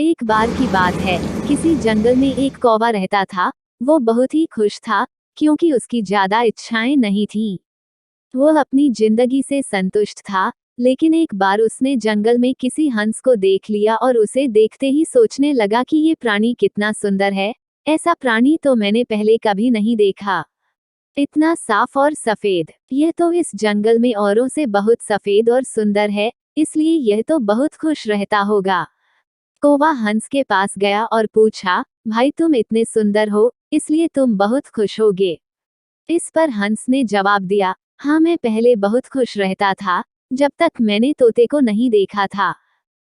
एक बार की बात है, किसी जंगल में एक कौवा रहता था। वो बहुत ही खुश था, क्योंकि उसकी ज्यादा इच्छाएं नहीं थीं। वो अपनी जिंदगी से संतुष्ट था, लेकिन एक बार उसने जंगल में किसी हंस को देख लिया और उसे देखते ही सोचने लगा कि ये प्राणी कितना सुंदर है। ऐसा प्राणी तो मैंने पहले कभी नहीं देखा। इतना साफ और सफेद, यह तो इस जंगल में औरों से बहुत सफेद और सुंदर है, इसलिए यह तो बहुत खुश रहता होगा। कौवा हंस के पास गया और पूछा, भाई तुम इतने सुंदर हो, इसलिए तुम बहुत खुश होगे। इस पर हंस ने जवाब दिया, हाँ मैं पहले बहुत खुश रहता था, जब तक मैंने तोते को नहीं देखा था।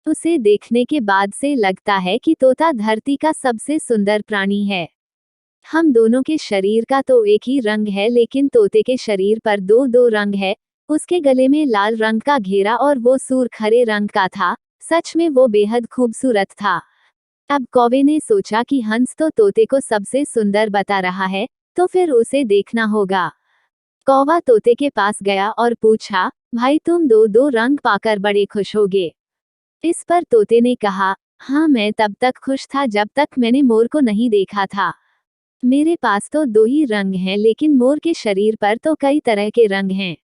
उसे देखने के बाद से लगता है कि तोता धरती का सबसे सुंदर प्राणी है। हम दोनों के शरीर का तो एक ही रंग है, लेकिन तोते के शरीर पर दो दो रंग है। उसके गले में लाल रंग का घेरा और वो सूरखरे रंग का था। सच में वो बेहद खूबसूरत था। अब कौवे ने सोचा कि हंस तो तोते को सबसे सुंदर बता रहा है, तो फिर उसे देखना होगा। कौवा तोते के पास गया और पूछा, भाई तुम दो दो रंग पाकर बड़े खुश होगे। इस पर तोते ने कहा, हाँ मैं तब तक खुश था जब तक मैंने मोर को नहीं देखा था। मेरे पास तो दो ही रंग हैं, लेकिन मोर के शरीर पर तो कई तरह के रंग हैं।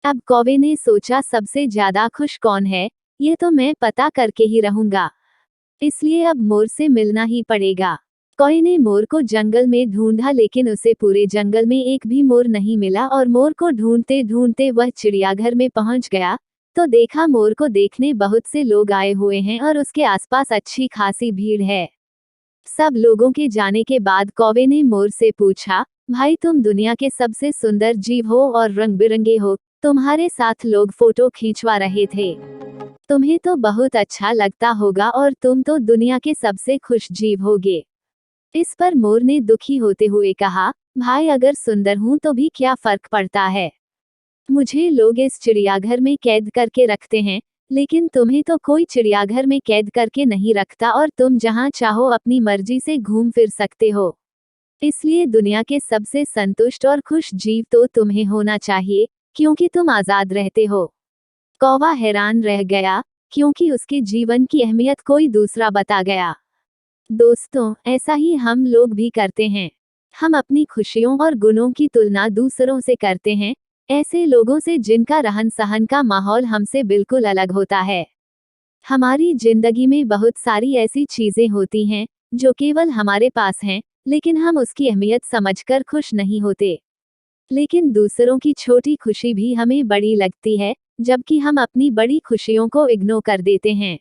अब कौवे ने सोचा, सबसे ज्यादा खुश कौन है, ये तो मैं पता करके ही रहूंगा। इसलिए अब मोर से मिलना ही पड़ेगा। कौवे ने मोर को जंगल में ढूंढा, लेकिन उसे पूरे जंगल में एक भी मोर नहीं मिला और मोर को ढूंढते ढूंढते वह चिड़ियाघर में पहुंच गया, तो देखा मोर को देखने बहुत से लोग आए हुए हैं और उसके आसपास अच्छी खासी भीड़ है। सब लोगों के जाने के बाद कौवे ने मोर से पूछा, भाई तुम दुनिया के सबसे सुंदर जीव हो और रंग बिरंगे हो, तुम्हारे साथ लोग फोटो खींचवा रहे थे। तुम्हें तो बहुत अच्छा लगता होगा और तुम तो दुनिया के सबसे खुश जीव होगे। इस पर मोर ने दुखी होते हुए कहा, भाई अगर सुंदर हूं तो भी क्या फर्क पड़ता है। मुझे लोग इस चिड़ियाघर में कैद करके रखते हैं, लेकिन तुम्हें तो कोई चिड़ियाघर में कैद करके नहीं रखता और तुम जहां चाहो अपनी मर्जी से घूम फिर सकते हो। इसलिए दुनिया के सबसे संतुष्ट और खुश जीव तो तुम्हें होना चाहिए, क्योंकि तुम आजाद रहते हो। कौवा हैरान रह गया, क्योंकि उसके जीवन की अहमियत कोई दूसरा बता गया। दोस्तों, ऐसा ही हम लोग भी करते हैं। हम अपनी खुशियों और गुणों की तुलना दूसरों से करते हैं, ऐसे लोगों से जिनका रहन सहन का माहौल हमसे बिल्कुल अलग होता है। हमारी जिंदगी में बहुत सारी ऐसी चीजें होती हैं जो केवल हमारे पास हैं, लेकिन हम उसकी अहमियत समझकर खुश नहीं होते। लेकिन दूसरों की छोटी खुशी भी हमें बड़ी लगती है, जबकि हम अपनी बड़ी खुशियों को इग्नोर कर देते हैं।